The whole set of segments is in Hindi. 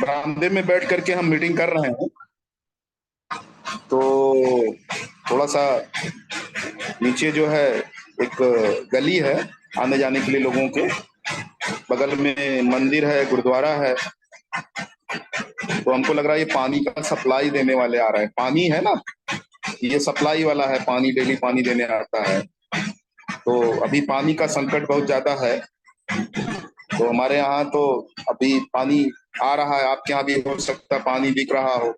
बरामदे में बैठ करके हम मीटिंग कर रहे हैं। तो थोड़ा सा नीचे जो है एक गली है आने जाने के लिए लोगों के, बगल में मंदिर है, गुरुद्वारा है। तो हमको लग रहा है ये पानी का सप्लाई देने वाले आ रहे हैं। पानी है ना, ये सप्लाई वाला है, पानी डेली पानी देने आता है। तो अभी पानी का संकट बहुत ज्यादा है। तो हमारे यहाँ तो अभी पानी आ रहा है, आपके यहाँ भी हो सकता है पानी बिक रहा हो।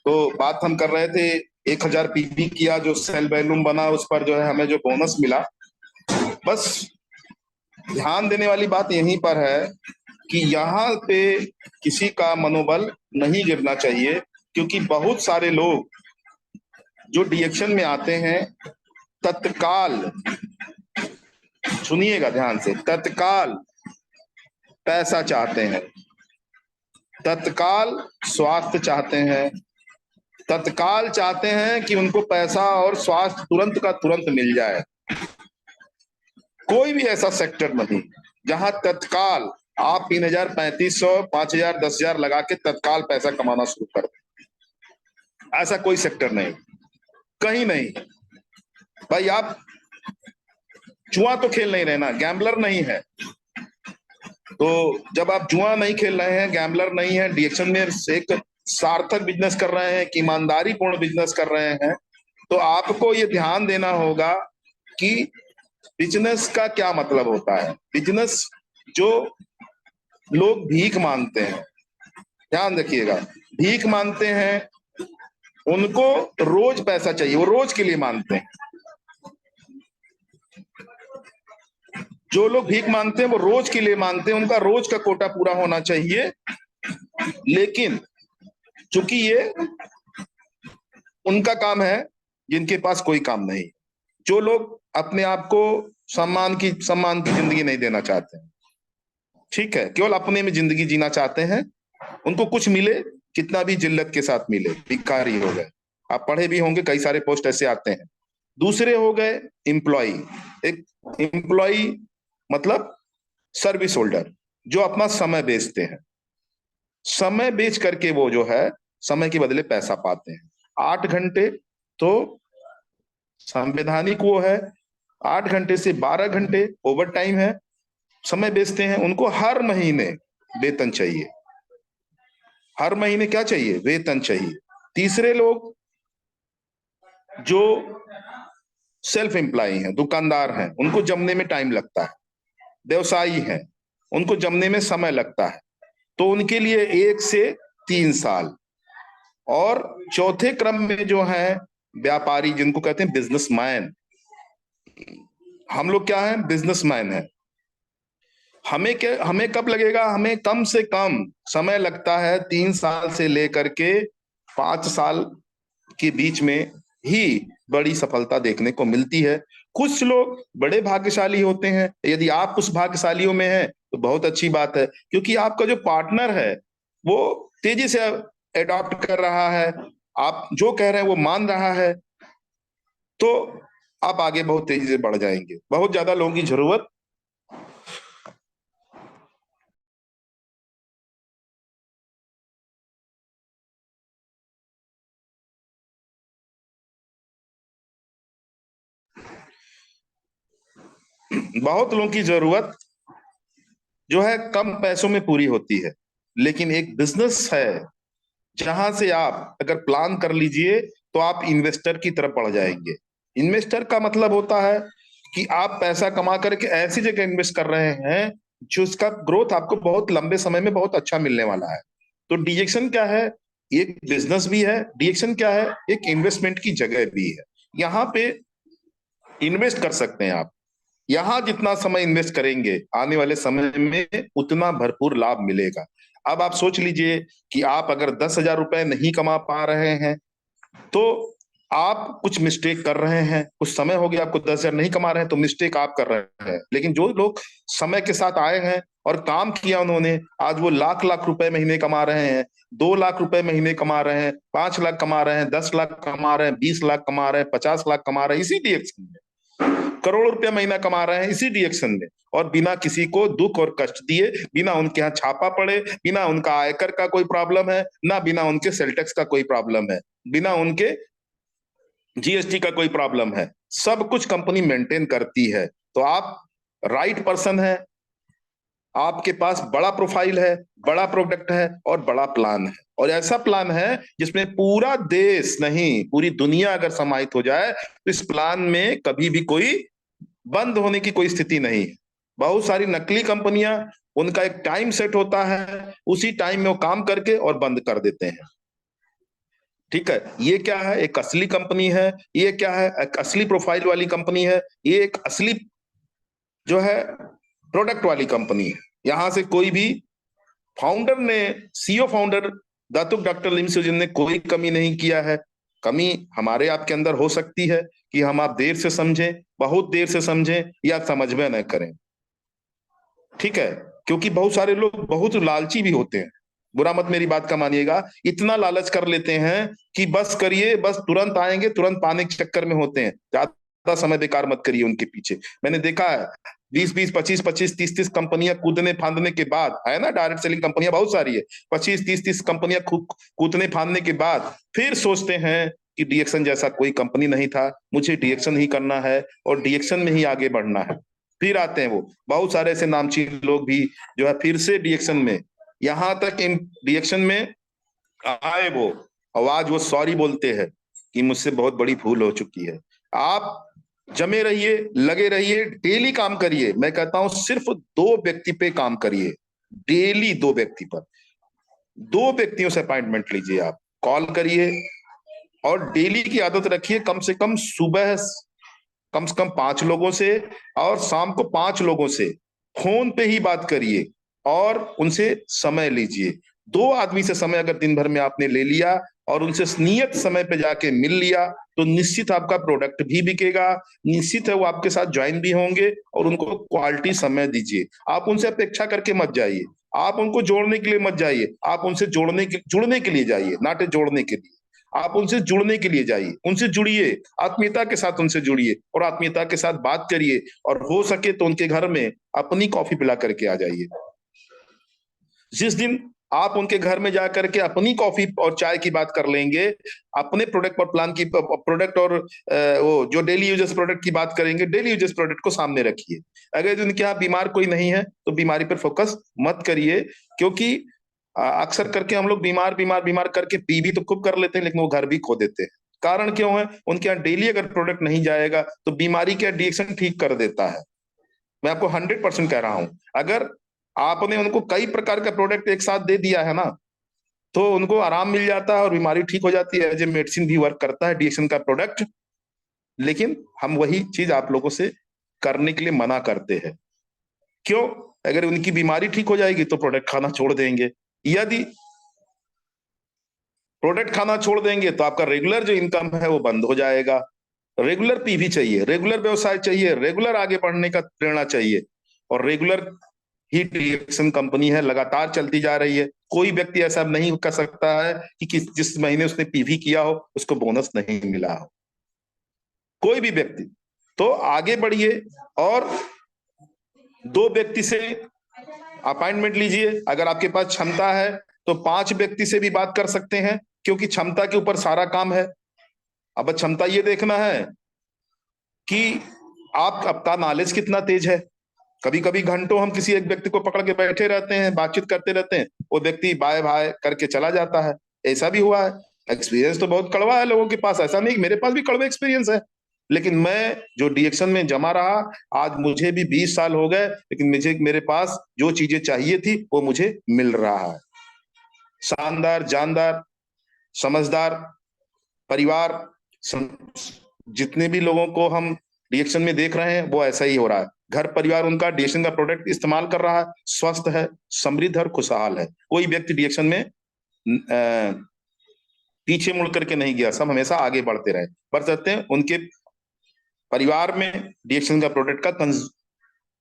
तो बात हम कर रहे थे, 1000 पीवी किया जो सेल वैल्यूम बना, उस पर जो है हमें जो बोनस मिला। बस ध्यान देने वाली बात यहीं पर है कि यहाँ पे किसी का मनोबल नहीं गिरना चाहिए, क्योंकि बहुत सारे लोग जो डीएक्शन में आते हैं तत्काल, सुनिएगा ध्यान से, तत्काल पैसा चाहते हैं, तत्काल स्वास्थ्य चाहते हैं, तत्काल चाहते हैं कि उनको पैसा और स्वास्थ्य तुरंत का तुरंत मिल जाए। कोई भी ऐसा सेक्टर नहीं जहां तत्काल आप 3000, 3500, 5000, 10,000 लगा के तत्काल पैसा कमाना शुरू कर दें। ऐसा कोई सेक्टर नहीं, कहीं नहीं। भाई आप जुआ तो खेल नहीं रहे ना, गैम्बलर नहीं है। तो जब आप जुआ नहीं खेल रहे हैं, गैम्बलर नहीं है, डीएक्शन में एक सार्थक बिजनेस कर रहे हैं कि ईमानदारी पूर्ण बिजनेस कर रहे हैं, तो आपको ये ध्यान देना होगा कि बिजनेस का क्या मतलब होता है। बिजनेस जो लोग भीख मांगते हैं, ध्यान रखिएगा, भीख मांगते हैं, उनको रोज पैसा चाहिए, वो रोज के लिए मांगते हैं। जो लोग भीख मांगते हैं वो रोज के लिए मांगते हैं, उनका रोज का कोटा पूरा होना चाहिए। लेकिन चूंकि ये उनका काम है जिनके पास कोई काम नहीं, जो लोग अपने आप को सम्मान की जिंदगी नहीं देना चाहते हैं, ठीक है, केवल अपने में जिंदगी जीना चाहते हैं, उनको कुछ मिले कितना भी जिल्लत के साथ मिले, भिखारी हो गए। आप पढ़े भी होंगे, कई सारे पोस्ट ऐसे आते हैं। दूसरे हो गए एम्प्लॉय। एक एम्प्लॉय मतलब सर्विस होल्डर, जो अपना समय बेचते हैं। समय बेच करके वो जो है समय के बदले पैसा पाते हैं। 8 घंटे तो संवैधानिक वो है, 8 घंटे से 12 घंटे ओवर टाइम है, समय बेचते हैं। उनको हर महीने वेतन चाहिए, हर महीने क्या चाहिए, वेतन चाहिए। तीसरे लोग जो सेल्फ एम्प्लॉय हैं, दुकानदार हैं, उनको जमने में टाइम लगता है। व्यवसायी हैं, उनको जमने में समय लगता है, तो उनके लिए 1 से 3 साल। और चौथे क्रम में जो है व्यापारी, जिनको कहते हैं बिजनेसमैन। हम लोग क्या है, बिजनेसमैन है। हमें कब लगेगा, हमें कम से कम समय लगता है 3 साल से लेकर के 5 साल के बीच में ही बड़ी सफलता देखने को मिलती है। कुछ लोग बड़े भाग्यशाली होते हैं, यदि आप उस भाग्यशालियों में हैं तो बहुत अच्छी बात है, क्योंकि आपका जो पार्टनर है वो तेजी से एडॉप्ट कर रहा है, आप जो कह रहे हैं वो मान रहा है, तो आप आगे बहुत तेजी से बढ़ जाएंगे। बहुत ज्यादा लोगों की जरूरत बहुत लोगों की जरूरत जो है कम पैसों में पूरी होती है। लेकिन एक बिजनेस है जहां से आप अगर प्लान कर लीजिए तो आप इन्वेस्टर की तरफ बढ़ जाएंगे। इन्वेस्टर का मतलब होता है कि आप पैसा कमा करके ऐसी जगह इन्वेस्ट कर रहे हैं जो इसका ग्रोथ आपको बहुत लंबे समय में बहुत अच्छा मिलने वाला है। तो डीएक्शन क्या है, एक बिजनेस भी है। डीएक्शन क्या है, एक इन्वेस्टमेंट की जगह भी है। यहाँ पे इन्वेस्ट कर सकते हैं आप। यहाँ जितना समय इन्वेस्ट करेंगे आने वाले समय में उतना भरपूर लाभ मिलेगा। अब आप सोच लीजिए कि आप अगर 10,000 रुपए नहीं कमा पा रहे हैं तो आप कुछ मिस्टेक कर रहे हैं। कुछ समय हो गया आपको 10,000 नहीं कमा रहे हैं तो मिस्टेक आप कर रहे हैं। लेकिन जो लोग समय के साथ आए हैं और काम किया उन्होंने, आज वो लाख लाख रुपए महीने कमा रहे हैं, 2 लाख रुपए महीने कमा रहे हैं, 5 लाख कमा रहे हैं, 10 लाख कमा रहे हैं, 20 लाख कमा रहे हैं, 50 लाख कमा रहे हैं, इसी डीएक्शन में। करोड़ों रुपया महीना कमा रहे हैं इसी डिएक्शन में, और बिना किसी को दुख और कष्ट दिए, बिना उनके यहाँ छापा पड़े, बिना उनका आयकर का कोई प्रॉब्लम है ना, बिना उनके सेल टैक्स का कोई प्रॉब्लम है, बिना उनके जीएसटी का कोई प्रॉब्लम है, सब कुछ कंपनी मेंटेन करती है। तो आप राइट पर्सन है, आपके पास बड़ा प्रोफाइल है, बड़ा प्रोडक्ट है और बड़ा प्लान है, और ऐसा प्लान है जिसमें पूरा देश नहीं पूरी दुनिया अगर समाहित हो जाए तो इस प्लान में कभी भी कोई बंद होने की कोई स्थिति नहीं है। बहुत सारी नकली कंपनियां, उनका एक टाइम सेट होता है, उसी टाइम में वो काम करके और बंद कर देते हैं। ठीक है, ये क्या है, एक असली कंपनी है, ये क्या है, एक असली प्रोफाइल वाली कंपनी है, ये एक असली जो है प्रोडक्ट वाली कंपनी है। यहां से कोई भी फाउंडर ने, सीईओ फाउंडर दातुक डॉक्टर लिम सुजिन ने कोई कमी नहीं किया है। कमी हमारे आपके अंदर हो सकती है कि हम आप देर से समझें, बहुत देर से समझें, या समझ में न करें। ठीक है, क्योंकि बहुत सारे लोग बहुत लालची भी होते हैं, बुरा मत मेरी बात का मानिएगा, इतना लालच कर लेते हैं कि बस करिए, बस तुरंत आएंगे, तुरंत पाने के चक्कर में होते हैं। ज्यादा समय बेकार मत करिए उनके पीछे। मैंने देखा है 20-20, 25-25, 30-30 कंपनियां कूदने फांदने के बाद, है ना, डायरेक्ट सेलिंग कंपनियां बहुत सारी है, 25-30 कंपनियां कूदने फांदने के बाद फिर सोचते हैं कि डीएक्शन जैसा कोई कंपनी नहीं था, मुझे डीएक्शन ही करना है और डीएक्शन में ही आगे बढ़ना है। फिर आते हैं वो बहुत सारे ऐसे नामचीन लोग भी जो है फिर से डीएक्शन में, यहां तक इन डीएक्शन में आए वो, आवाज वो सॉरी बोलते हैं कि मुझसे बहुत बड़ी भूल हो चुकी है। आप जमे रहिए, लगे रहिए, डेली काम करिए। मैं कहता हूं सिर्फ 2 व्यक्ति पे काम करिए, डेली 2 व्यक्ति पर, 2 व्यक्तियों से अपॉइंटमेंट लीजिए, आप कॉल करिए और डेली की आदत रखिए, कम से कम 5 लोगों से और शाम को 5 लोगों से फोन पे ही बात करिए और उनसे समय लीजिए। 2 आदमी से समय अगर दिन भर में आपने ले लिया और उनसे नियत समय पे जाके मिल लिया तो निश्चित आपका प्रोडक्ट भी बिकेगा, निश्चित है वो आपके साथ ज्वाइन भी होंगे, और उनको क्वालिटी समय दीजिए। आप उनसे अपेक्षा करके मत जाइए, आप उनको जोड़ने के लिए मत जाइए, आप उनसे जुड़ने के लिए जाइए, नाटे जोड़ने के लिए। आप उनसे जुड़ने के लिए जाइए, उनसे जुड़िए, आत्मीयता के साथ उनसे जुड़िए और आत्मीयता के साथ बात करिए, और हो सके तो उनके घर में अपनी कॉफी पिला करके आ जाइए। जिस दिन आप उनके घर में जाकर के अपनी कॉफी और चाय की बात कर लेंगे, अपने प्रोडक्ट और प्लान की, प्रोडक्ट और वो जो डेली यूजेस प्रोडक्ट की बात करेंगे, डेली यूजेस प्रोडक्ट को सामने रखिए। अगर उनके यहाँ बीमार कोई नहीं है तो बीमारी पर फोकस मत करिए, क्योंकि अक्सर करके हम लोग बीमार बीमार बीमार करके पी भी तो खूब कर लेते हैं, लेकिन वो घर भी खो देते हैं। कारण क्यों है, उनके यहाँ डेली अगर प्रोडक्ट नहीं जाएगा तो बीमारी के एडिक्शन ठीक कर देता है। मैं आपको 100% कह रहा हूं, अगर आपने उनको कई प्रकार का प्रोडक्ट एक साथ दे दिया है ना, तो उनको आराम मिल जाता है और बीमारी ठीक हो जाती है। एज ए मेडिसिन भी वर्क करता है डीएक्शन का प्रोडक्ट। लेकिन हम वही चीज आप लोगों से करने के लिए मना करते हैं। क्यों? अगर उनकी बीमारी ठीक हो जाएगी तो प्रोडक्ट खाना छोड़ देंगे, यदि प्रोडक्ट खाना छोड़ देंगे तो आपका रेगुलर जो इनकम है वो बंद हो जाएगा। रेगुलर पीवी चाहिए, रेगुलर व्यवसाय चाहिए, रेगुलर आगे बढ़ने का प्रेरणा चाहिए, और रेगुलर ही डीएक्शन कंपनी है, लगातार चलती जा रही है। कोई व्यक्ति ऐसा नहीं कर सकता है कि जिस महीने उसने पीवी किया हो उसको बोनस नहीं मिला हो, कोई भी व्यक्ति। तो आगे बढ़िए और 2 व्यक्ति से अपॉइंटमेंट लीजिए। अगर आपके पास क्षमता है तो 5 व्यक्ति से भी बात कर सकते हैं, क्योंकि क्षमता के ऊपर सारा काम है। अब क्षमता ये देखना है कि आपका नॉलेज कितना तेज है। कभी कभी घंटों हम किसी एक व्यक्ति को पकड़ के बैठे रहते हैं, बातचीत करते रहते हैं, वो व्यक्ति बाय बाय करके चला जाता है। ऐसा भी हुआ है। एक्सपीरियंस तो बहुत कड़वा है लोगों के पास, ऐसा नहीं, मेरे पास भी कड़वे एक्सपीरियंस है, लेकिन मैं जो डीएक्शन में जमा रहा, आज मुझे भी 20 साल हो गए, लेकिन मुझे, मेरे पास जो चीजें चाहिए थी वो मुझे मिल रहा है। शानदार, जानदार, समझदार परिवार, जितने भी लोगों को हम डीएक्शन में देख रहे हैं वो ऐसा ही हो रहा है। घर परिवार उनका डीएक्शन का प्रोडक्ट इस्तेमाल कर रहा है, स्वस्थ है, समृद्ध और खुशहाल है। कोई व्यक्ति डीएक्शन में पीछे मुड़ करके नहीं गया, सब हमेशा आगे बढ़ते रहे, बढ़ सकते हैं। उनके परिवार में डीएक्शन का प्रोडक्ट का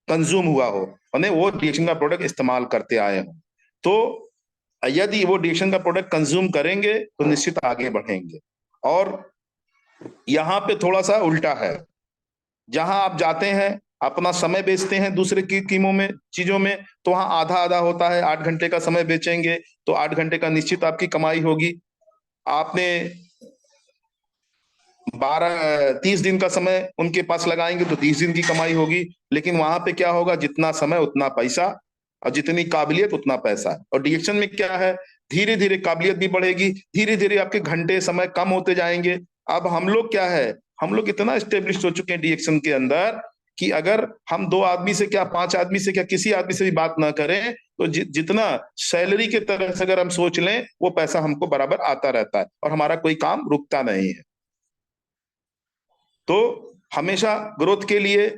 कंज्यूम हुआ हो, यानी वो डीएक्शन का प्रोडक्ट इस्तेमाल करते आए हो, तो यदि वो डीएक्शन का प्रोडक्ट कंज्यूम करेंगे तो निश्चित आगे बढ़ेंगे। और यहाँ पे थोड़ा सा उल्टा है, जहां आप जाते हैं, अपना समय बेचते हैं दूसरे की कीमों में, चीजों में, तो वहां आधा आधा होता है। 8 घंटे का समय बेचेंगे तो 8 घंटे का निश्चित आपकी कमाई होगी। आपने 30 दिन का समय उनके पास लगाएंगे तो 30 दिन की कमाई होगी। लेकिन वहां पे क्या होगा, जितना समय उतना पैसा, और जितनी काबिलियत उतना पैसा। और डीएक्शन में क्या है, धीरे धीरे काबिलियत भी बढ़ेगी, धीरे धीरे आपके घंटे समय कम होते जाएंगे। अब हम लोग क्या है, हम लोग इतना स्टेब्लिश हो चुके हैं डीएक्शन के अंदर कि अगर हम 2 आदमी से क्या, 5 आदमी से क्या, किसी आदमी से भी बात ना करें तो जितना सैलरी के तरह से अगर हम सोच लें, वो पैसा हमको बराबर आता रहता है और हमारा कोई काम रुकता नहीं है। तो हमेशा ग्रोथ के लिए,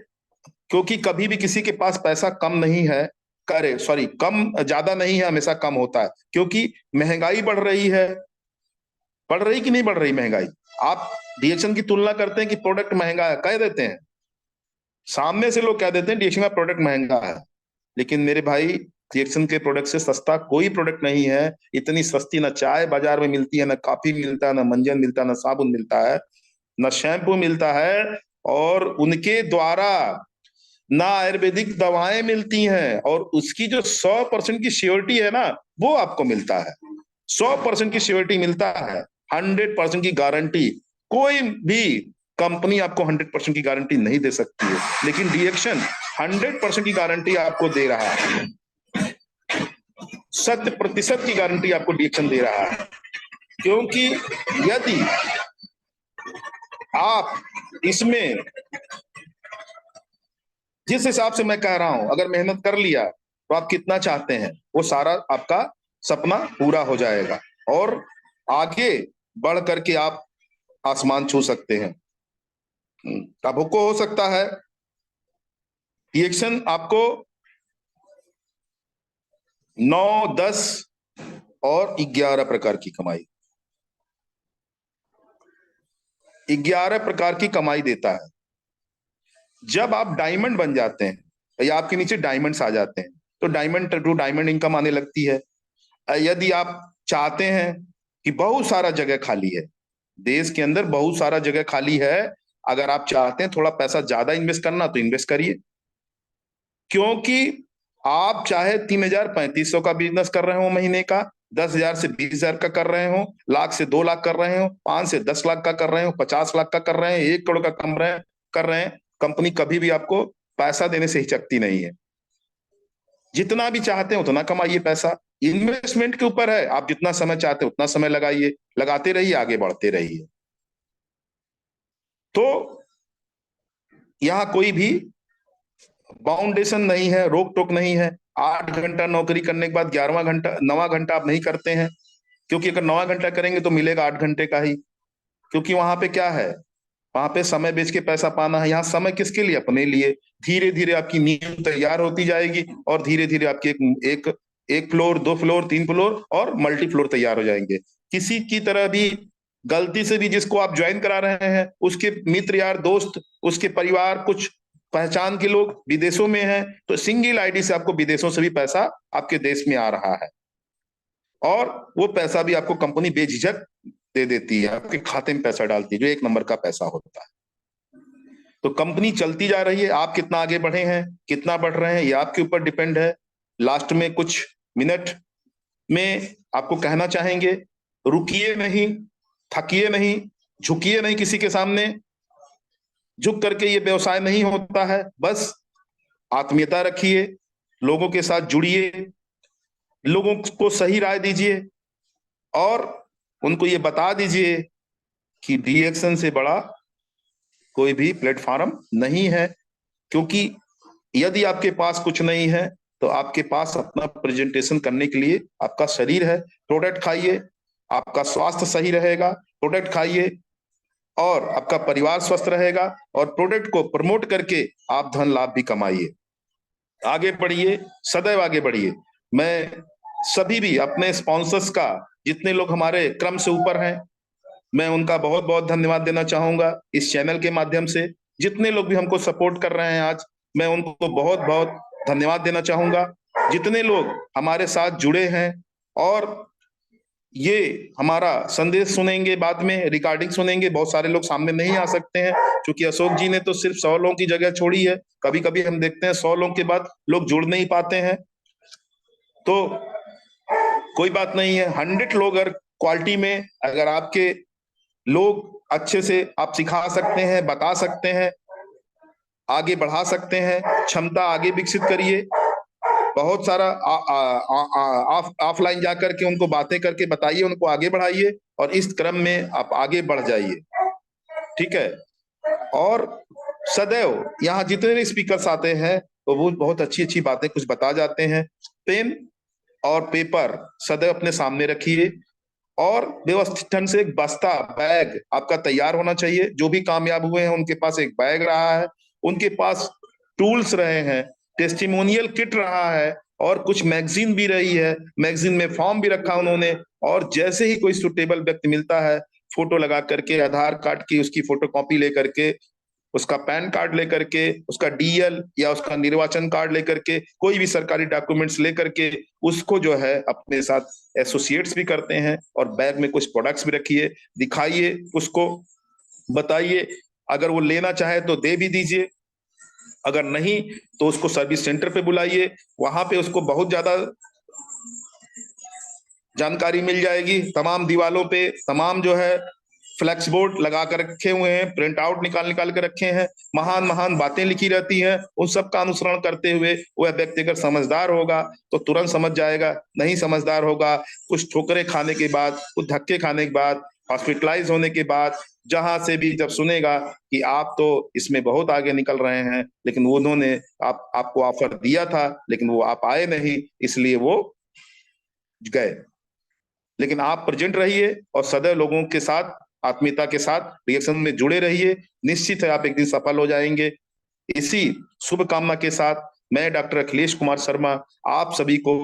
क्योंकि कभी भी किसी के पास पैसा कम नहीं है, करे सॉरी कम ज्यादा नहीं है, हमेशा कम होता है, क्योंकि महंगाई बढ़ रही है। बढ़ रही कि नहीं बढ़ रही महंगाई? आप डीएक्शन की तुलना करते हैं कि प्रोडक्ट महंगा है, कह देते हैं, सामने से लोग कह देते हैं डीएक्शन का प्रोडक्ट महंगा है। लेकिन मेरे भाई, डीएक्शन के प्रोडक्ट से सस्ता कोई प्रोडक्ट नहीं है। इतनी सस्ती ना चाय बाजार में मिलती है, ना कॉफी मिलता है, ना मंजन मिलता है, ना साबुन मिलता है, ना शैम्पू मिलता है। और उनके द्वारा ना आयुर्वेदिक दवाएं मिलती हैं, और उसकी जो 100% की श्योरिटी है ना, वो आपको मिलता है। 100% की श्योरिटी मिलता है, 100% की गारंटी। कोई भी कंपनी आपको 100% की गारंटी नहीं दे सकती है, लेकिन डीएक्शन 100% की गारंटी आपको दे रहा है। 100% की गारंटी आपको डीएक्शन दे रहा है। क्योंकि यदि आप इसमें, जिस हिसाब से मैं कह रहा हूं, अगर मेहनत कर लिया तो आप कितना चाहते हैं वो सारा आपका सपना पूरा हो जाएगा, और आगे बढ़ करके आप आसमान छू सकते हैं। अब हुक्को हो सकता है रिएक्शन आपको 9, 10 और 11 प्रकार की कमाई, 11 प्रकार की कमाई देता है। जब आप डायमंड बन जाते हैं या आपके नीचे डायमंड्स आ जाते हैं, तो डायमंड टू डायमंड इनकम आने लगती है। यदि आप चाहते हैं कि बहुत सारा जगह खाली है, देश के अंदर बहुत सारा जगह खाली है, अगर आप चाहते हैं थोड़ा पैसा ज्यादा इन्वेस्ट करना तो इन्वेस्ट करिए। क्योंकि आप चाहे 3,000 3,500 का बिजनेस कर रहे हो महीने का, 10,000 से 20,000 का कर रहे हो, लाख से 2 लाख कर रहे हो, 5 से 10 लाख का कर रहे हो, 50 लाख का कर रहे हैं, 1 करोड़ का कर रहे हैं, कंपनी कभी भी आपको पैसा देने से हिचकती नहीं है। जितना भी चाहते हैं उतना कमाइए पैसा। इन्वेस्टमेंट के ऊपर है, आप जितना समय चाहते हैं उतना समय लगाइए, लगाते रहिए, आगे बढ़ते रहिए। तो यहाँ कोई भी बाउंडेशन नहीं है, रोक टोक नहीं है। 8 घंटा नौकरी करने के बाद 11वां घंटा, 9वां घंटा आप नहीं करते हैं, क्योंकि अगर 9वां घंटा करेंगे तो मिलेगा 8 घंटे का ही। क्योंकि वहां पे क्या है, वहां पे समय बेच के पैसा पाना है। यहाँ समय किसके लिए? अपने लिए। धीरे धीरे आपकी नींव तैयार होती जाएगी, और धीरे धीरे आपकी एक एक फ्लोर, 2 फ्लोर, 3 फ्लोर और मल्टी फ्लोर तैयार हो जाएंगे। किसी की तरह भी गलती से भी जिसको आप ज्वाइन करा रहे हैं, उसके मित्र यार दोस्त, उसके परिवार, कुछ पहचान के लोग विदेशों में हैं, तो सिंगल आईडी से आपको विदेशों से भी पैसा आपके देश में आ रहा है, और वो पैसा भी आपको कंपनी बेझिझक दे देती है, आपके खाते में पैसा डालती है, जो 1 नंबर का पैसा होता है। तो कंपनी चलती जा रही है, आप कितना आगे बढ़े हैं, कितना बढ़ रहे हैं, ये आपके ऊपर डिपेंड है। लास्ट में कुछ मिनट में आपको कहना चाहेंगे, रुकिए नहीं, थकिए नहीं, झुकिए नहीं किसी के सामने। झुक करके ये व्यवसाय नहीं होता है। बस आत्मीयता रखिए, लोगों के साथ जुड़िए, लोगों को सही राय दीजिए, और उनको ये बता दीजिए कि डीएक्शन से बड़ा कोई भी प्लेटफॉर्म नहीं है। क्योंकि यदि आपके पास कुछ नहीं है, तो आपके पास अपना प्रेजेंटेशन करने के लिए आपका शरीर है। प्रोडक्ट खाइए, आपका स्वास्थ्य सही रहेगा, प्रोडक्ट खाइए, और आपका परिवार स्वस्थ रहेगा, और प्रोडक्ट को प्रमोट करके आप धन लाभ भी कमाइए। आगे बढ़िए, सदैव आगे बढ़िए। मैं सभी भी अपने स्पॉन्सर्स का, जितने लोग हमारे क्रम से ऊपर हैं, मैं उनका बहुत बहुत धन्यवाद देना चाहूंगा इस चैनल के माध्यम से। जितने लोग भी हमको सपोर्ट कर रहे हैं आज, मैं उनको बहुत बहुत धन्यवाद देना चाहूंगा। जितने लोग हमारे साथ जुड़े हैं, और ये हमारा संदेश सुनेंगे, बाद में रिकॉर्डिंग सुनेंगे। बहुत सारे लोग सामने नहीं आ सकते हैं, क्योंकि अशोक जी ने तो सिर्फ 100 लोगों की जगह छोड़ी है। कभी कभी हम देखते हैं 100 लोगों के बाद लोग जुड़ नहीं पाते हैं, तो कोई बात नहीं है। 100 लोग अगर क्वालिटी में, अगर आपके लोग अच्छे से आप सिखा सकते हैं, बता सकते हैं, आगे बढ़ा सकते हैं, क्षमता आगे विकसित करिए। बहुत सारा ऑफलाइन जाकर के उनको बातें करके बताइए, उनको आगे बढ़ाइए, और इस क्रम में आप आगे बढ़ जाइए। ठीक है। और सदैव यहाँ जितने भी स्पीकर्स आते हैं तो वो बहुत अच्छी अच्छी बातें कुछ बता जाते हैं। पेन और पेपर सदैव अपने सामने रखिए, और व्यवस्थित ढंग से एक बस्ता, बैग आपका तैयार होना चाहिए। जो भी कामयाब हुए हैं उनके पास एक बैग रहा है, उनके पास टूल्स रहे हैं, टेस्टिमोनियल किट रहा है, और कुछ मैगजीन भी रही है, मैगजीन में फॉर्म भी रखा उन्होंने। और जैसे ही कोई सुटेबल व्यक्ति मिलता है, फोटो लगा करके, आधार कार्ड की उसकी फोटो कॉपी लेकर के, उसका पैन कार्ड लेकर के, उसका डीएल या उसका निर्वाचन कार्ड लेकर के, कोई भी सरकारी डॉक्यूमेंट्स लेकर के, उसको जो है अपने साथ एसोसिएट्स भी करते हैं, और बैग में कुछ प्रोडक्ट्स भी रखिए, दिखाइए उसको, बताइए। अगर वो लेना चाहे तो दे भी दीजिए, अगर नहीं तो उसको सर्विस सेंटर पे बुलाइए, वहां पे उसको बहुत ज्यादा जानकारी मिल जाएगी। तमाम दीवालों पे तमाम जो है फ्लैक्स बोर्ड लगा कर रखे हुए हैं, प्रिंट आउट निकाल निकाल कर रखे हैं, महान महान बातें लिखी रहती हैं। उन सब का अनुसरण करते हुए वह व्यक्ति अगर समझदार होगा तो तुरंत समझ जाएगा, नहीं समझदार होगा, कुछ ठोकरें खाने के बाद, कुछ धक्के खाने के बाद, हॉस्पिटलाइज होने के बाद, जहां से भी जब सुनेगा कि आप तो इसमें बहुत आगे निकल रहे हैं, लेकिन उन्होंने आपको ऑफर दिया था, लेकिन वो आप आए नहीं, इसलिए वो गए। लेकिन आप प्रेजेंट रहिए और सदैव लोगों के साथ, आत्मीयता के साथ रिएक्शन में जुड़े रहिए। निश्चित है आप एक दिन सफल हो जाएंगे। इसी शुभ कामना के साथ मैं डॉक्टर अखिलेश कुमार शर्मा आप सभी को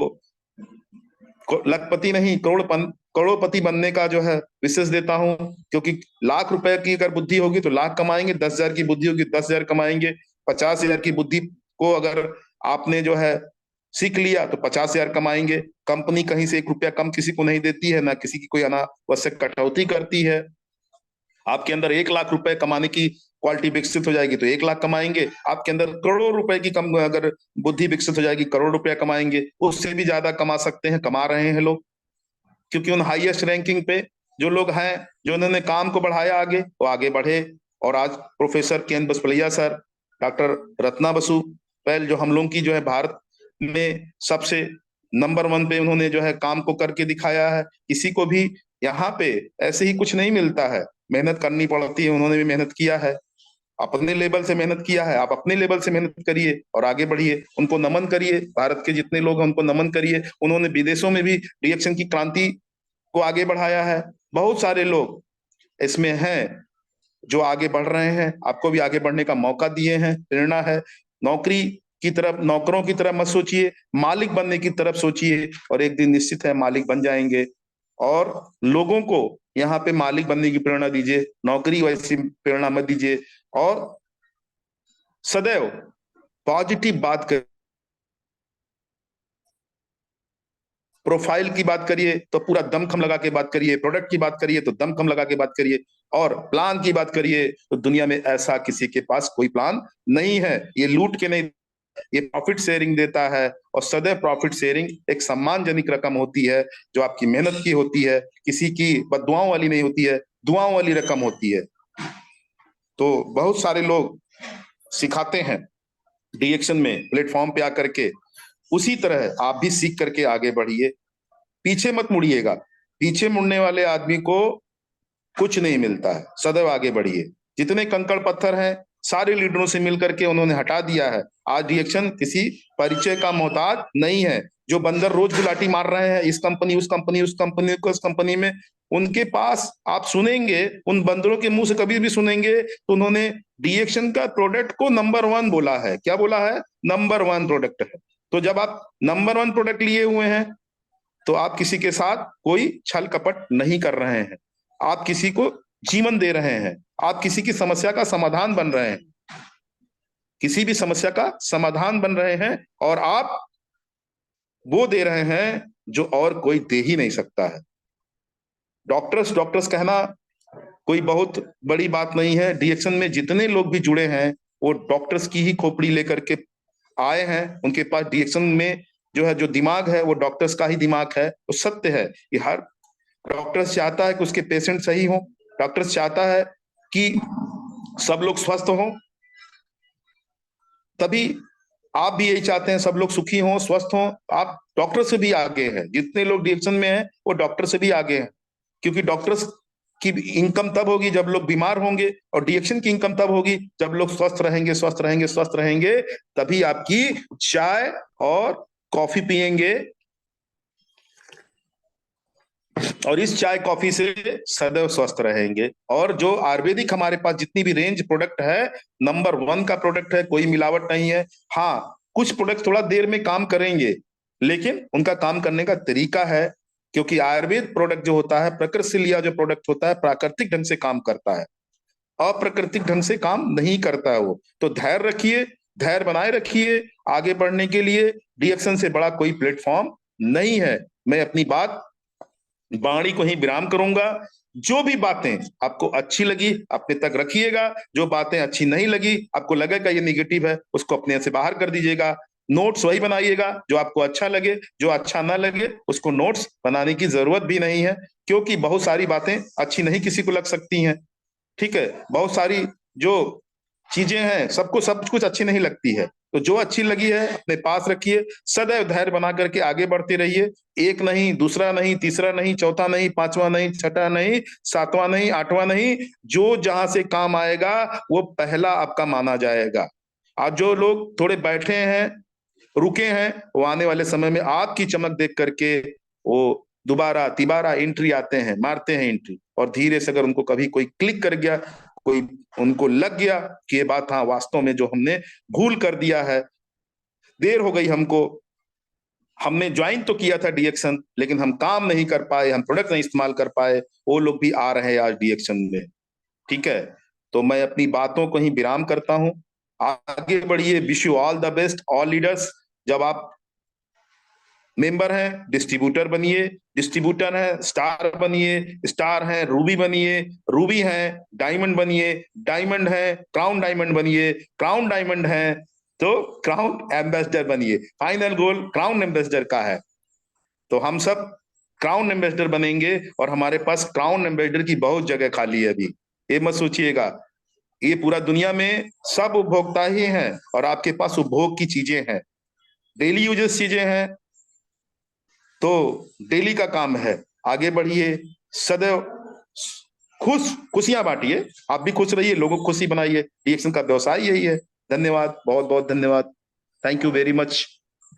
लखपति नहीं करोड़पति बनने का जो है विशेष देता हूं। क्योंकि लाख रुपए की अगर बुद्धि होगी तो लाख कमाएंगे, 10,000 की बुद्धि होगी 10,000 कमाएंगे, 50,000 की बुद्धि को अगर आपने जो है सीख लिया तो 50,000 कमाएंगे। कंपनी कहीं से 1 रुपया कम किसी को नहीं देती है, ना किसी की कोई अनावश्यक कटौती करती है। आपके अंदर 1 लाख रुपए कमाने की क्वालिटी विकसित हो जाएगी तो 1 लाख कमाएंगे। आपके अंदर करोड़ों रुपए की कम अगर बुद्धि विकसित हो जाएगी, करोड़ रुपया कमाएंगे। उससे भी ज्यादा कमा सकते हैं, कमा रहे हैं लोग। क्योंकि उन हाईएस्ट रैंकिंग पे जो लोग हैं, जो उन्होंने काम को बढ़ाया आगे, वो आगे बढ़े। और आज professor K N Baspaliya sir, doctor Ratna Basu पहल, जो हम लोग की जो है भारत में सबसे नंबर 1 पे उन्होंने जो है काम को करके दिखाया है। किसी को भी यहाँ पे ऐसे ही कुछ नहीं मिलता है, मेहनत करनी पड़ती है। उन्होंने भी मेहनत किया है, अपने लेवल से मेहनत किया है। आप अपने लेवल से मेहनत करिए और आगे बढ़िए, उनको नमन करिए। भारत के जितने लोग हैं उनको नमन करिए। उन्होंने विदेशों में भी रिएक्शन की क्रांति को आगे बढ़ाया है। बहुत सारे लोग इसमें हैं जो आगे बढ़ रहे हैं, आपको भी आगे बढ़ने का मौका दिए हैं, प्रेरणा है। नौकरी की तरफ, नौकरों की तरफ मत सोचिए, मालिक बनने की तरफ सोचिए, और एक दिन निश्चित है मालिक बन जाएंगे। और लोगों को यहाँ पे मालिक बनने की प्रेरणा दीजिए, नौकरी वैसी प्रेरणा मत दीजिए। और सदैव पॉजिटिव बात कर, प्रोफाइल की बात करिए तो पूरा दमखम लगा के बात करिए, प्रोडक्ट की बात करिए तो दमखम लगा के बात करिए, और प्लान की बात करिए तो दुनिया में ऐसा किसी के पास कोई प्लान नहीं है। ये लूट के नहीं, ये प्रॉफिट शेयरिंग देता है। और सदैव प्रॉफिट शेयरिंग एक सम्मानजनक रकम होती है, जो आपकी मेहनत की होती है, किसी की बददुआओं वाली नहीं होती है, दुआओं वाली रकम होती है। तो बहुत सारे लोग सिखाते हैं रिएक्शन में प्लेटफॉर्म पे आकर के, उसी तरह आप भी सीख करके आगे बढ़िए, पीछे मत मुड़िएगा। पीछे मुड़ने वाले आदमी को कुछ नहीं मिलता है, सदैव आगे बढ़िए। जितने कंकड़ पत्थर हैं सारे लीडरों से मिलकर के उन्होंने हटा दिया है। आज रिएक्शन किसी परिचय का मोहताज नहीं है। जो बंदर रोज गुलाटी मार रहे हैं, इस कंपनी उस कंपनी, उस कंपनी को उस कंपनी में, उनके पास आप सुनेंगे, उन बंदरों के मुंह से कभी भी सुनेंगे तो उन्होंने रिएक्शन का प्रोडक्ट को नंबर 1 बोला है। क्या बोला है? नंबर 1 प्रोडक्ट है। तो जब आप नंबर 1 प्रोडक्ट लिए हुए हैं तो आप किसी के साथ कोई छल कपट नहीं कर रहे हैं, आप किसी को जीवन दे रहे हैं, आप किसी की समस्या का समाधान बन रहे हैं, किसी भी समस्या का समाधान बन रहे हैं। और आप वो दे रहे हैं जो और कोई दे ही नहीं सकता है। डॉक्टर्स डॉक्टर्स कहना कोई बहुत बड़ी बात नहीं है। डीएक्शन में जितने लोग भी जुड़े हैं वो डॉक्टर्स की ही खोपड़ी लेकर के आए हैं। उनके पास डीएक्शन में जो है, जो दिमाग है, वो डॉक्टर्स का ही दिमाग है। तो सत्य है कि हर डॉक्टर्स चाहता है कि उसके पेशेंट सही हो। डॉक्टर्स चाहता है कि सब लोग स्वस्थ हों। तभी आप भी यही चाहते हैं, सब लोग सुखी हों, स्वस्थ हों। आप डॉक्टर से भी आगे हैं। जितने लोग डीएक्शन में हैं वो डॉक्टर से भी आगे हैं, क्योंकि डॉक्टर्स की इनकम तब होगी जब लोग बीमार होंगे, और डीएक्शन की इनकम तब होगी जब लोग स्वस्थ रहेंगे, स्वस्थ रहेंगे, स्वस्थ रहेंगे। तभी आपकी चाय और कॉफी पियेंगे, और इस चाय कॉफी से सदैव स्वस्थ रहेंगे। और जो आयुर्वेदिक हमारे पास जितनी भी रेंज प्रोडक्ट है, नंबर 1 का प्रोडक्ट है, कोई मिलावट नहीं है। हाँ, कुछ प्रोडक्ट थोड़ा देर में काम करेंगे, लेकिन उनका काम करने का तरीका है। क्योंकि आयुर्वेद प्रोडक्ट जो होता है, प्रकृति से लिया जो प्रोडक्ट होता है, प्राकृतिक ढंग से काम करता है, अप्राकृतिक ढंग से काम नहीं करता है वो। तो धैर्य रखिए, धैर्य बनाए रखिए। आगे बढ़ने के लिए डीएक्शन से बड़ा कोई प्लेटफॉर्म नहीं है। मैं अपनी बात वाणी को ही विराम करूंगा। जो भी बातें आपको अच्छी लगी अपने तक रखिएगा, जो बातें अच्छी नहीं लगी, आपको लगेगा ये निगेटिव है, उसको अपने से बाहर कर दीजिएगा। नोट्स वही बनाइएगा जो आपको अच्छा लगे, जो अच्छा ना लगे उसको नोट्स बनाने की जरूरत भी नहीं है, क्योंकि बहुत सारी बातें अच्छी नहीं किसी को लग सकती हैं। ठीक है, बहुत सारी जो चीजें हैं, सबको सब कुछ अच्छी नहीं लगती है। तो जो अच्छी लगी है अपने पास रखिए, सदैव धैर्य बना करके आगे बढ़ते रहिए। एक नहीं, दूसरा नहीं, तीसरा नहीं, चौथा नहीं, पांचवा नहीं, छठा नहीं, सातवां नहीं, आठवां नहीं, जो जहां से काम आएगा वो पहला आपका माना जाएगा। आज जो लोग थोड़े बैठे हैं, रुके हैं, वो आने वाले समय में आपकी चमक देख करके वो दोबारा तिबारा एंट्री आते हैं, मारते हैं एंट्री। और धीरे से अगर उनको कभी कोई क्लिक कर गया, कोई उनको लग गया कि ये बात हाँ वास्तव में जो हमने भूल कर दिया है, देर हो गई हमको, हमने ज्वाइन तो किया था डीएक्शन लेकिन हम काम नहीं कर पाए, हम प्रोडक्ट नहीं इस्तेमाल कर पाए, वो लोग भी आ रहे हैं आज डीएक्शन में। ठीक है, तो मैं अपनी बातों को ही विराम करता हूं। आगे बढ़िए। Wish you all the best, all leaders. जब आप मेंबर हैं, डिस्ट्रीब्यूटर बनिए, डिस्ट्रीब्यूटर हैं स्टार बनिए, स्टार हैं रूबी बनिए, रूबी हैं डायमंड बनिए, डायमंड हैं क्राउन डायमंड बनिए, क्राउन डायमंड हैं तो क्राउन एम्बेसडर बनिए। फाइनल गोल क्राउन एम्बेसडर का है। तो हम सब क्राउन एम्बेसडर बनेंगे, और हमारे पास क्राउन एम्बेसडर की बहुत जगह खाली है अभी। ये मत सोचिएगा, ये पूरा दुनिया में सब उपभोक्ता ही हैं, और आपके पास उपभोग की चीजें हैं, डेली यूजेस चीजें हैं। तो डेली का काम है, आगे बढ़िए, सदैव खुशियां बांटिए। आप भी खुश रहिए, लोगों को खुशी बनाइए। रिएक्शन का व्यवसाय यही है। धन्यवाद, बहुत बहुत धन्यवाद। Thank you very much.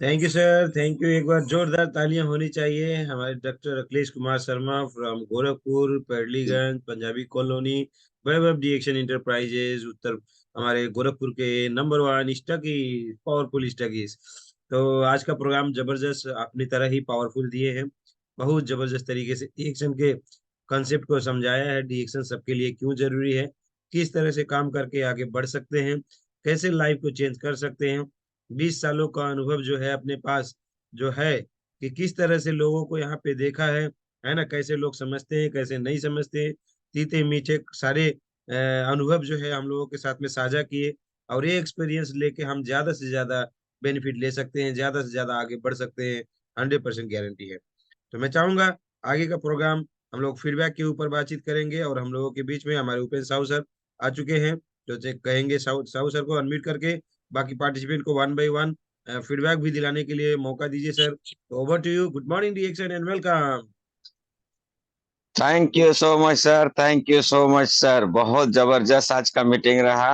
Thank you sir, thank you. एक बार जोरदार तालियां होनी चाहिए हमारे doctor Akhilesh Kumar Sharma from Gorakhpur, Padleganj, Punjabi colony, Vaibhav डीएक्शन इंटरप्राइजेज, उत्तर हमारे गोरखपुर के नंबर 1 स्टकीज, पावरफुल स्टकीज। तो आज का प्रोग्राम जबरदस्त अपनी तरह ही पावरफुल दिए हैं। बहुत जबरदस्त तरीके से डीएक्शन के कंसेप्ट को समझाया है, डीएक्शन सबके लिए क्यों जरूरी है, किस तरह से काम करके आगे बढ़ सकते हैं, कैसे लाइफ को चेंज कर सकते हैं। 20 सालों का अनुभव जो है अपने पास, जो है कि किस तरह से लोगों को यहाँ पे देखा है ना, कैसे लोग समझते हैं कैसे नहीं समझते हैं। तीते मीठे सारे अनुभव जो है हम लोगों के साथ में साझा किए, और ये एक्सपीरियंस लेके हम ज्यादा से ज्यादा बेनिफिट ले सकते हैं, ज्यादा से ज्यादा आगे बढ़ सकते हैं। 100% गारंटी है। तो मैं चाहूंगा आगे का प्रोग्राम हम लोग फीडबैक के ऊपर बातचीत करेंगे, और हम लोगों के बीच में हमारे उपेंद्र साहू सर आ चुके हैं, जो कहेंगे साहू साहू सर को अनम्यूट करके बाकी पार्टिसिपेंट को 1 बाय 1 फीडबैक भी दिलाने के लिए मौका दीजिए सर। तो over to you. Good morning reaction and welcome. Thank you so much sir, thank you so much sir. बहुत जबरदस्त आज का मीटिंग रहा।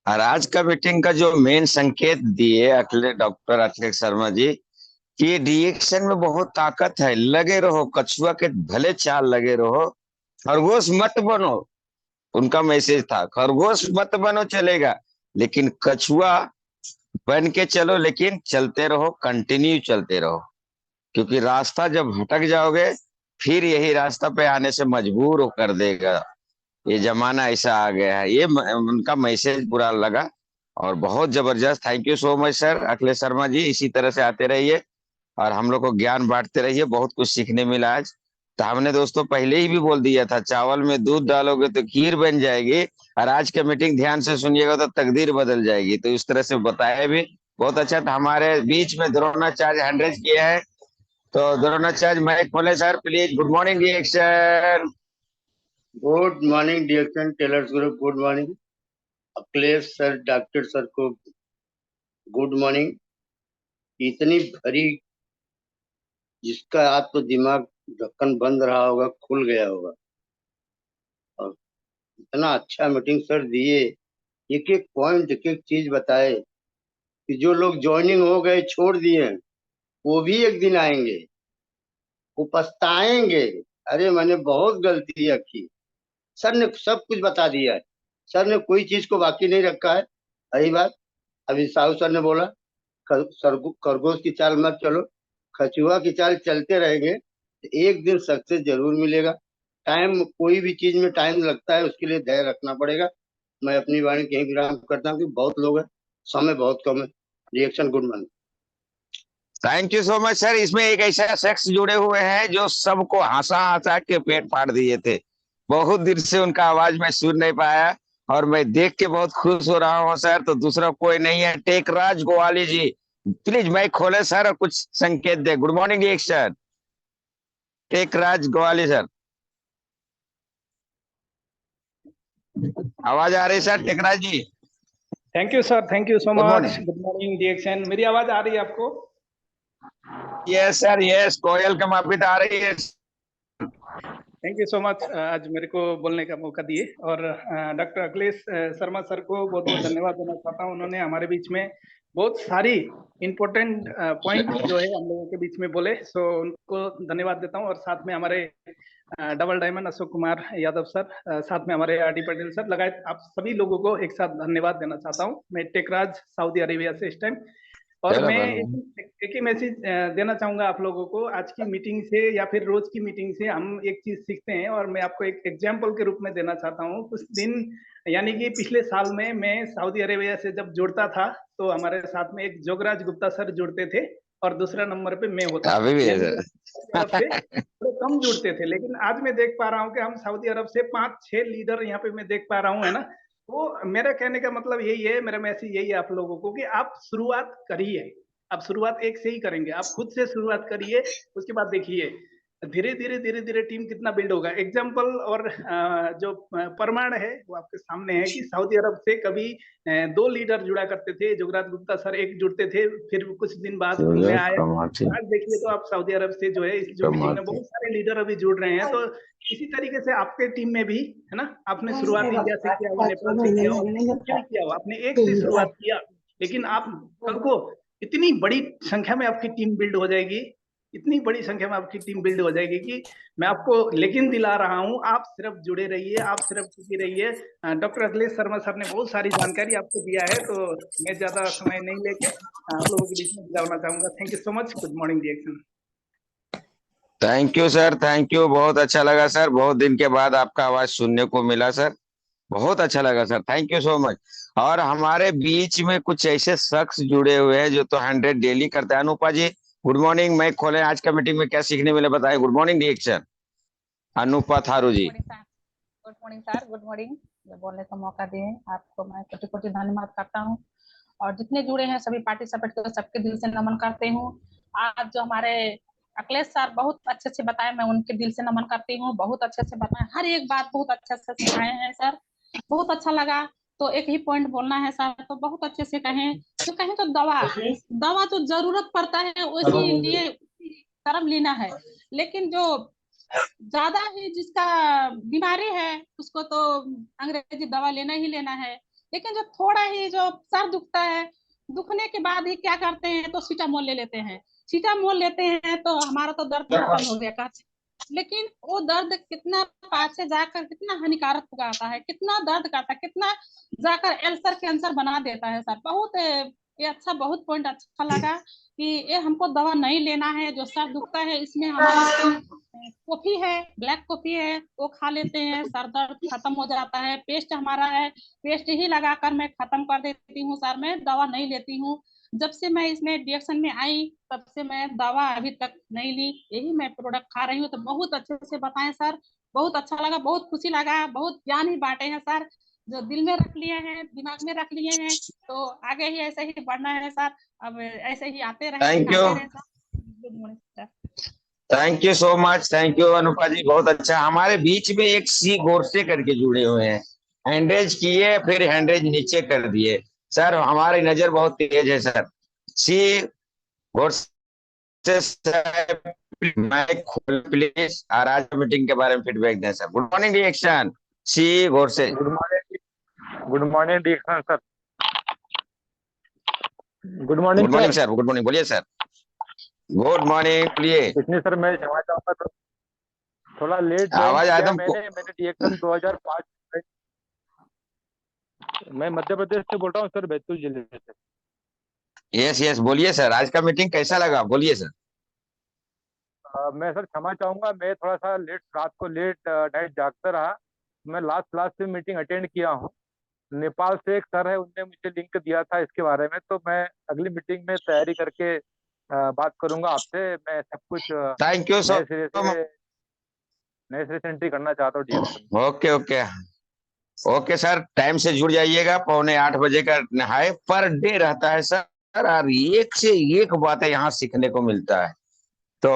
और आज का मीटिंग का जो मेन संकेत दिए अखिलेश, डॉक्टर अखिलेश शर्मा जी, कि रिएक्शन में बहुत ताकत है, लगे रहो, कछुआ के भले चाल लगे रहो, खरगोश मत बनो। उनका मैसेज था खरगोश मत बनो चलेगा, लेकिन कछुआ बन के चलो, लेकिन चलते रहो, कंटिन्यू चलते रहो। क्योंकि रास्ता जब भटक जाओगे फिर यही रास्ता पे आने से मजबूर कर देगा। ये जमाना ऐसा आ गया है। ये उनका मैसेज बुरा लगा, और बहुत जबरदस्त। Thank you so much sir Akhilesh Sharma ji. इसी तरह से आते रहिए और हम लोग को ज्ञान बांटते रहिए। बहुत कुछ सीखने मिला आज। तो हमने दोस्तों पहले ही भी बोल दिया था, चावल में दूध डालोगे तो खीर बन जाएगी, और आज का मीटिंग ध्यान से सुनिएगा तो तकदीर बदल जाएगी। तो इस तरह से बताया भी बहुत अच्छा था। हमारे बीच में द्रोणाचार्य 100 किया है, तो द्रोणाचार्य माइक खोले सर प्लीज। गुड मॉर्निंग रिएक्शन। गुड मॉर्निंग डिएक्शन tailors group, good morning Akhilesh sir, doctor sir को गुड मॉर्निंग। इतनी भरी, जिसका आज तो दिमाग ढक्कन बंद रहा होगा खुल गया होगा, और इतना अच्छा मीटिंग सर दिए, एक एक पॉइंट एक एक चीज बताए कि जो लोग ज्वाइनिंग हो गए छोड़ दिए वो भी एक दिन आएंगे, वो पछताएंगे, अरे मैंने बहुत गलतियां की। सर ने सब कुछ बता दिया है, सर ने कोई चीज को बाकी नहीं रखा है। रही बात, अभी साहू सर ने बोला खरगोश की चाल मत चलो, कछुआ की चाल चलते रहेंगे तो एक दिन सक्सेस जरूर मिलेगा। टाइम, कोई भी चीज में टाइम लगता है, उसके लिए धैर्य रखना पड़ेगा। मैं अपनी वाणी कहीं विराम करता हूँ कि बहुत लोग हैं, समय बहुत कम है। Reaction, good morning. Thank you so much sir. इसमें एक ऐसा शख्स जुड़े हुए हैं जो सबको हंसा हंसा के पेट फाड़ दिए थे। बहुत देर से उनका आवाज मैं सुन नहीं पाया, और मैं देख के बहुत खुश हो रहा हूँ सर। तो दूसरा कोई नहीं है, टेकराज गोवाली जी, प्लीज माइक खोले सर और कुछ संकेत दे। गुड मॉर्निंग रिएक्शन, टेकराज गोवाली सर, आवाज आ रही है sir Tekraj ji? Thank you sir, thank you so good much. Morning. Good morning रिएक्शन, मेरी आवाज आ रही है आपको? यस सर, यस, कोयल का मापित आ रही है। थैंक यू सो मच, आज मेरे को बोलने का मौका दिए। और डॉक्टर अखिलेश शर्मा सर को बहुत बहुत धन्यवाद देना चाहता हूँ। उन्होंने हमारे बीच में बहुत सारी इम्पोर्टेंट पॉइंट जो है हम लोगों के बीच में बोले, सो उनको धन्यवाद देता हूँ। और साथ में हमारे double diamond Ashok Kumar Yadav sir, साथ में हमारे आर डी पटेल सर लगाए, आप सभी लोगों को एक साथ धन्यवाद देना चाहता हूँ। मैं टेकराज सऊदी अरेबिया से इस टाइम, और मैं एक ही मैसेज देना चाहूंगा आप लोगों को। आज की मीटिंग से या फिर रोज की मीटिंग से हम एक चीज सीखते हैं, और मैं आपको एक एग्जाम्पल के रूप में देना चाहता हूँ। कुछ दिन, यानी कि पिछले साल में मैं सऊदी अरेबिया से जब जुड़ता था, तो हमारे साथ में एक जोगराज गुप्ता सर जुड़ते थे, और दूसरा नंबर पे मैं होता था। अभी भी है यानी सर। तरफ से थोड़े कम जुड़ते थे, लेकिन आज मैं देख पा रहा हूँ कि हम सऊदी अरब से 5-6 लीडर यहाँ पे मैं देख पा रहा हूँ, है ना। तो मेरा कहने का मतलब यही है, मेरा मैसेज यही है आप लोगों को कि आप शुरुआत करिए। आप शुरुआत एक से ही करेंगे, आप खुद से शुरुआत करिए, उसके बाद देखिए धीरे धीरे टीम कितना बिल्ड होगा। एग्जाम्पल और जो प्रमाण है वो आपके सामने है कि सऊदी अरब से कभी 2 लीडर जुड़ा करते थे, जोगराज गुप्ता सर एक जुड़ते थे, फिर कुछ दिन बाद मैं आया। आज देखिए तो आप सऊदी अरब से जो है इस जो मीटिंग में बहुत सारे लीडर अभी जुड़ रहे हैं। तो इसी तरीके से आपके टीम में भी, है ना, आपने शुरुआत इंडिया से किया हो, नेपाल से किया हो, किया हो, आपने एक से शुरुआत किया, लेकिन आप कल को इतनी बड़ी संख्या में आपकी टीम बिल्ड हो जाएगी, इतनी बड़ी संख्या में आपकी टीम बिल्ड हो जाएगी कि मैं आपको लेकिन दिला रहा हूं, आप सिर्फ जुड़े रहिए, आप सिर्फ जुड़े रहिए। डॉक्टर अखिलेश शर्मा सर ने बहुत सारी जानकारी आपको दिया है, तो मैं ज्यादा समय नहीं लेके आप लोगों के बीच में जाना चाहूंगा। Thank you so much. Good morning रिएक्शन। Thank you sir, thank you, बहुत अच्छा लगा सर। बहुत दिन के बाद आपका आवाज सुनने को मिला सर, बहुत अच्छा लगा sir, thank you so much. और हमारे बीच में कुछ ऐसे शख्स जुड़े हुए हैं जो तो 100 डेली करते हैं। अनुपा जी गुड मॉर्निंग, मैं खोले आज का मीटिंग में क्या सीखने मिले बताएं। गुड मॉर्निंग रिएक्शन, Anupa Tharu ji. Good morning sir, good morning. बोलने का मौका दिए आपको मैं कोटि कोटि धन्यवाद करता हूँ। और जितने जुड़े हैं सभी पार्टिसिपेंट को सबके दिल से नमन करते हूँ। आज जो हमारे अखिलेश सर बहुत अच्छे से बताए, मैं उनके दिल से नमन करती हूँ। बहुत अच्छे से बताए, हर एक बात बहुत अच्छे से सिखाए हैं सर, बहुत अच्छा लगा। तो एक ही पॉइंट बोलना है सर, तो बहुत अच्छे से कहें। तो कहें तो दवा तो जरूरत पड़ता है, उसी लिए कर्म लेना है। लेकिन जो ज्यादा ही जिसका बीमारी है उसको तो अंग्रेजी दवा लेना ही लेना है। लेकिन जो थोड़ा ही जो सर दुखता है, दुखने के बाद ही क्या करते हैं, तो सीटामोल ले लेते हैं। सीटामोल लेते हैं तो हमारा तो दर्द खत्म हो गया कहते, लेकिन वो दर्द कितना पाछे जाकर कितना हानिकारक पुगाता है, कितना दर्द करता है, कितना जाकर अल्सर कैंसर बना देता है सर। बहुत ये अच्छा, बहुत पॉइंट अच्छा लगा कि ये हमको दवा नहीं लेना है। जो सर दुखता है इसमें हमारे कॉफी है, ब्लैक कॉफी है, वो खा लेते हैं, सर दर्द खत्म हो जाता है। पेस्ट हमारा है, पेस्ट ही लगाकर मैं खत्म कर देती हूँ सर, मैं दवा नहीं लेती हूँ। जब से मैं इसमें डिएक्शन में आई तब से मैं दवा अभी तक नहीं ली, यही मैं प्रोडक्ट खा रही हूँ। तो बहुत अच्छे से बताएं सर, बहुत अच्छा लगा, बहुत खुशी लगा, बहुत ज्ञान ही बांटे हैं सर, जो दिल में रख लिए हैं, दिमाग में रख लिए हैं। तो आगे ही ऐसे ही बढ़ना है सर, अब ऐसे ही आते रहे, थैंक यू, सिखाते रहे sir. Good morning sir. Thank you so much, thank you Anupa ji, बहुत अच्छा। हमारे बीच में एक सी गोरसे करके जुड़े हुए हैं, हैंडरेज किए फिर हैंडरेज नीचे कर दिए। सर हमारी नजर बहुत तेज है sir. C Gorse sir, mike खोल प्लीज, और आज मीटिंग के बारे में फीडबैक दें सर। गुड मॉर्निंग रिएक्शन, सी गोरसे। गुड मॉर्निंग दीक्षण sir. Good morning good morning sir. Sir, good morning, बोलिए सर। गुड मॉर्निंग, बोलिए। इसमें सर मैं क्षमा चाहूंगा, तो थोड़ा लेट ज्वाइन आवाज किया एकदम मैंने डिएक्शन 2005 में। मैं मध्य प्रदेश से बोल रहा हूँ सर, बैतूल जिले से। यस यस, बोलिए सर, आज का मीटिंग कैसा लगा, बोलिए सर। मैं सर क्षमा चाहूंगा, मैं थोड़ा सा लेट, रात को लेट नाइट जागता रहा। मैं लास्ट क्लास से मीटिंग अटेंड किया हूँ। नेपाल से एक सर है, उनने मुझे लिंक दिया था इसके बारे में, तो मैं अगली मीटिंग में तैयारी करके बात करूंगा आपसे। मैं सब कुछ थैंक यू सो नए सिरे से नए सिरे से एंट्री करना चाहता हूँ डिएक्शन में। Okay okay okay sir, time से जुड़ जाइएगा, 7:45 का नहाए पर डे रहता है सर, और एक से एक बातें यहाँ सीखने को मिलता है। तो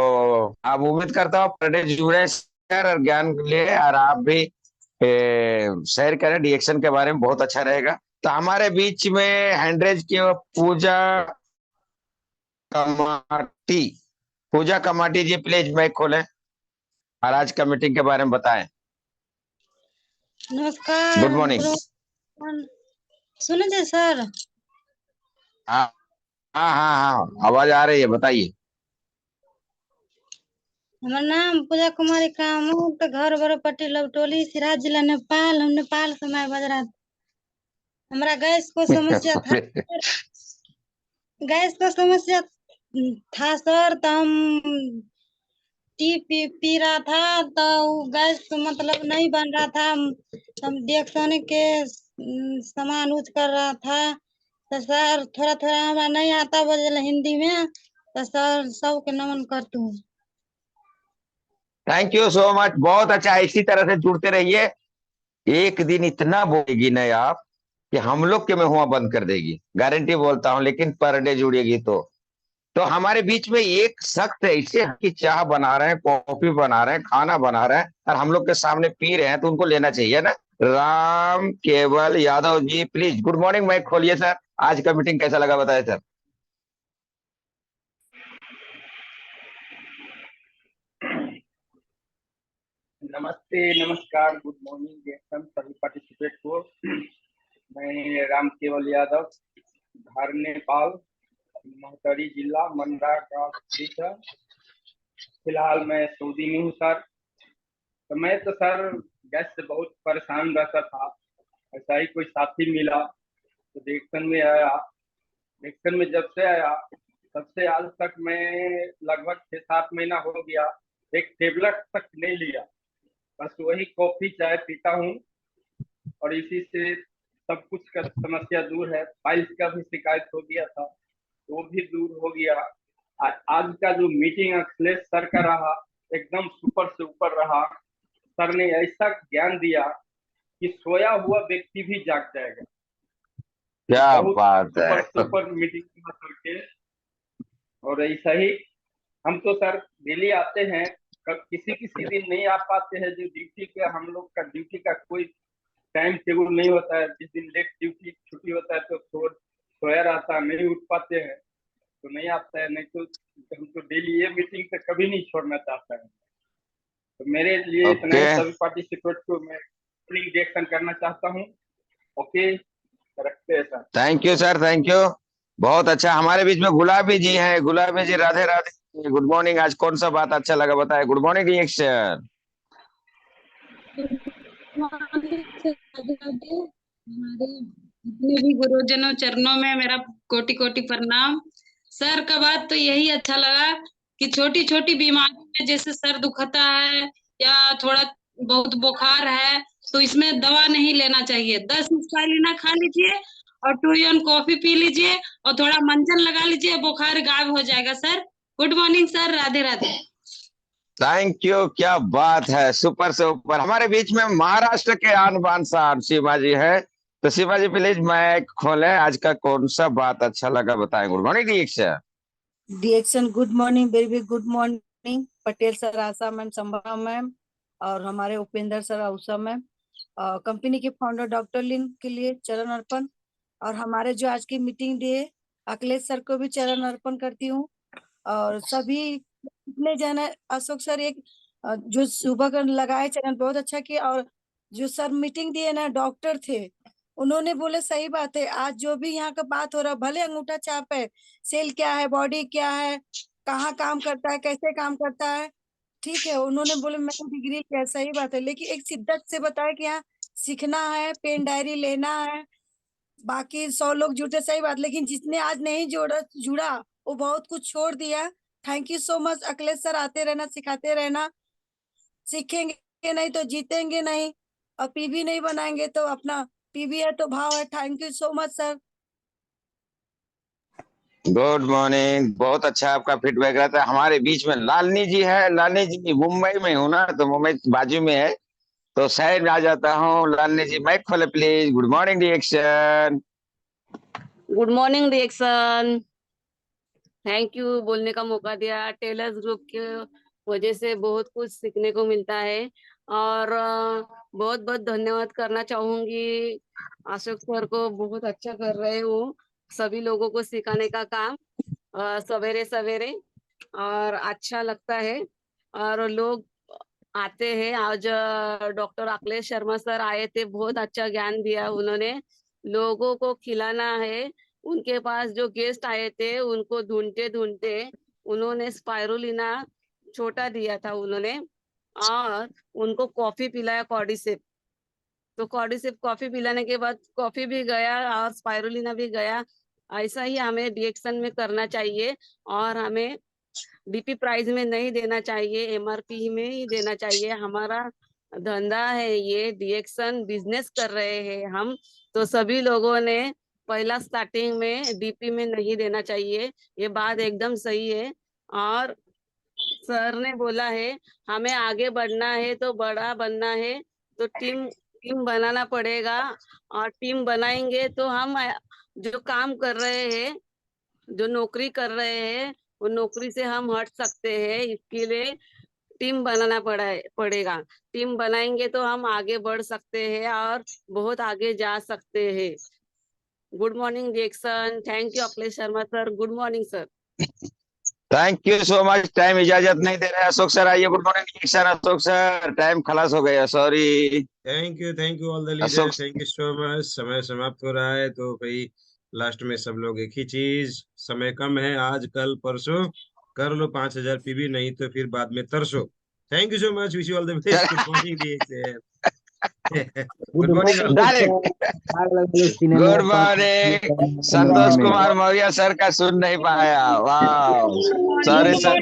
आप, उम्मीद करता हूँ पर डे जुड़े सर और ज्ञान ले, और आप भी शेयर करें डिएक्शन के बारे में, बहुत अच्छा रहेगा। तो हमारे बीच में हैंड्रेज की पूजा कमाटी, पूजा कमाटी जी प्लीज माइक खोलें और आज का मीटिंग के बारे में बताएं। नमस्कार। Good morning. सुने थे सर? हाँ हाँ हाँ हाँ, आवाज आ रही है, बताइए। हमारा नाम पूजा कुमारी कामू, तो घर बड़ोपट्टी लवटोली, सिराज जिला नेपाल। हम नेपाल से मैं बज रहा था। हमारा गैस को समस्या था, गैस को समस्या था सर। तो हम टी पी रहा था, तो गैस मतलब नहीं बन रहा था। हम डिएक्शन के सामान यूज कर रहा था। तो सर थोड़ा थोड़ा हमारा नहीं आता बोले हिंदी में, तो सर सबके नमन करती हूँ। थैंक यू सो मच, बहुत अच्छा, इसी तरह से जुड़ते रहिए। एक दिन इतना बोलेगी ना आप कि हम लोग के में हुआ बंद कर देगी, गारंटी बोलता हूँ। लेकिन पर डे जुड़ेगी तो हमारे बीच में एक सख्त ऐसे की चाह बना रहे हैं, कॉफी बना रहे हैं, खाना बना रहे हैं, और हम लोग के सामने पी रहे हैं, तो उनको लेना चाहिए ना। राम केवल Yadav ji please, good morning, mic खोलिए सर। आज का मीटिंग कैसा लगा, बताए सर। नमस्ते, नमस्कार, गुड मॉर्निंग डिएक्शन सभी पार्टिसिपेट को। मैं राम केवल यादव, घर नेपाल, महतरी जिला, मंडा गांव से। फिलहाल मैं सऊदी में हूँ सर। तो मैं तो सर गैस से बहुत परेशान रहता था। ऐसा ही कोई साथी मिला तो डिएक्शन में आया। डिएक्शन में जब से आया तब से आज तक मैं लगभग 6-7 महीना हो गया, एक टेबलेट तक नहीं लिया। बस वही कॉफी चाय पीता हूँ, और इसी से सब कुछ का समस्या दूर है। फाइल्स का भी शिकायत हो गया था, तो वो भी दूर हो गया। आज का जो मीटिंग अखिलेश सर का रहा, एकदम सुपर से ऊपर रहा। सर ने ऐसा ज्ञान दिया कि सोया हुआ व्यक्ति भी जाग जाएगा। क्या बहुत बात है। सुपर मीटिंग करके। और ऐसा ही हम तो सर डेली आते हैं, किसी किसी दिन नहीं आ पाते हैं। जो ड्यूटी के हम लोग का ड्यूटी का कोई टाइम टेबल नहीं होता है। जिस दिन लेट ड्यूटी छुट्टी होता है तो सोया रहता है, नहीं उठ पाते हैं, तो नहीं आता है। नहीं तो हम तो डेली ये मीटिंग से कभी नहीं छोड़ना चाहता है। तो मेरे लिए इतना ही। सभी पार्टिसिपेट को मैं रिएक्शन करना चाहता हूँ। ओके, रखते हैं sir. Thank you sir, thank you, बहुत अच्छा। हमारे बीच में गुलाबी जी हैं, गुलाबी जी, राधे राधे, गुड मॉर्निंग। आज कौन सा बात अच्छा लगा, बताए। Good morning reaction. हमारे जितने भी गुरुजनों चरणों में मेरा कोटि कोटि प्रणाम। सर का बात तो यही अच्छा लगा कि छोटी छोटी बीमारी में जैसे सर दुखता है या थोड़ा बहुत बुखार है, तो इसमें दवा नहीं लेना चाहिए। 10 स्पाइलिना खा लीजिए और 2 in कॉफी पी लीजिए और थोड़ा मंजन लगा लीजिए, बुखार गायब हो जाएगा sir. Good morning sir, Radhe Radhe. Thank you, क्या बात है, सुपर से ऊपर। हमारे बीच में महाराष्ट्र के आन बान शान सीमा जी है। तो सीमा जी प्लीज माइक खोलें, आज का कौन सा बात अच्छा लगा बताएं। Good morning Deeksha. डिएक्शन good morning, very very good morning. Patel sir, Asha ma'am, Sambha ma'am और हमारे उपेंद्र सर, आउषा मैम, कंपनी के फाउंडर डॉक्टर लिन के लिए चरण अर्पण, और हमारे जो आज की मीटिंग दिए अखिलेश सर को भी चरण अर्पण करती हूँ। और सभी जितने जन है, अशोक सर एक जो सुबह का लगाए चरण बहुत अच्छा किया। और जो सर मीटिंग दिए ना, डॉक्टर थे, उन्होंने बोले सही बात है, आज जो भी यहाँ का बात हो रहा है, भले अंगूठा छाप है, सेल क्या है, बॉडी क्या है, कहाँ काम करता है, कैसे काम करता है, ठीक है। उन्होंने बोले मैंने डिग्री लिया, सही बात है, लेकिन एक शिद्दत से बताया कि यहाँ सीखना है, पेन डायरी लेना है। बाकी 100 लोग जुटे, सही बात, लेकिन जिसने आज नहीं जुड़ा वो बहुत कुछ छोड़ दिया। Thank you so much Akhilesh sir, आते रहना, सिखाते रहना। सीखेंगे नहीं तो जीतेंगे नहीं, और पीबी नहीं बनाएंगे तो अपना पीबी है तो भाव है। Thank you so much sir. Good morning, बहुत अच्छा आपका फीडबैक रहता है। हमारे बीच में लालनी जी है। लालनी जी मुंबई में हूँ ना, तो मुंबई बाजू में है, तो शायद आ जाता हूँ। लालनी जी माइक खोले प्लीज। गुड मॉर्निंग डिएक्शन। गुड मॉर्निंग रिएक्शन, थैंक यू बोलने का मौका दिया। टेलर्स ग्रुप की वजह से बहुत कुछ सीखने को मिलता है, और बहुत बहुत धन्यवाद करना चाहूंगी अशोक सर को। बहुत अच्छा कर रहे हो सभी लोगों को सिखाने का काम सवेरे सवेरे, और अच्छा लगता है। और लोग आते हैं। आज डॉक्टर अखिलेश शर्मा सर आए थे, बहुत अच्छा ज्ञान दिया उन्होंने। लोगों को खिलाना है। उनके पास जो गेस्ट आए थे उनको ढूंढते ढूंढते उन्होंने स्पाइरुलिना छोटा दिया था उन्होंने, और उनको कॉफी पिलाया कॉर्डिसेप। तो कॉर्डिसेप कॉफी पिलाने के बाद कॉफी भी गया और स्पाइरुलिना भी गया। ऐसा ही हमें डिएक्शन में करना चाहिए, और हमें डीपी प्राइस में नहीं देना चाहिए, एमआरपी में ही देना चाहिए। हमारा धंधा है ये, डिएक्शन बिजनेस कर रहे हैं हम, तो सभी लोगों ने पहला स्टार्टिंग में डीपी में नहीं देना चाहिए। ये बात एकदम सही है। और सर ने बोला है हमें आगे बढ़ना है तो बड़ा बनना है, तो टीम टीम बनाना पड़ेगा। और टीम बनाएंगे तो हम जो काम कर रहे हैं, जो नौकरी कर रहे हैं, वो नौकरी से हम हट सकते हैं। इसके लिए टीम बनाना पड़ेगा। टीम बनाएंगे तो हम आगे बढ़ सकते हैं और बहुत आगे जा सकते हैं। गुड मॉर्निंग डिएक्शन, thank you Akhilesh Sharma sir. Good morning sir. Thank you so much. Time इजाजत नहीं दे रहा है। अशोक सर आइए। गुड मॉर्निंग डिएक्शन। अशोक सर टाइम खलास हो गया, sorry. Thank you all the leader, Ashok thank you so much. समय समाप्त हो रहा है, तो भाई लास्ट में सब लोग एक ही चीज, समय कम है, आज कल परसों कर लो 5000 पीबी, नहीं तो फिर बाद में तरसो। Thank you so much, wish you all the best. Good morning good morning. Direct good morning. Santosh Kumar Maurya sir का सुन नहीं पाया, वाह सॉरी सर।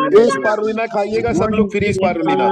फ्री स्पारुलिना खाइएगा सब लोग, फ्री स्पारुलिना।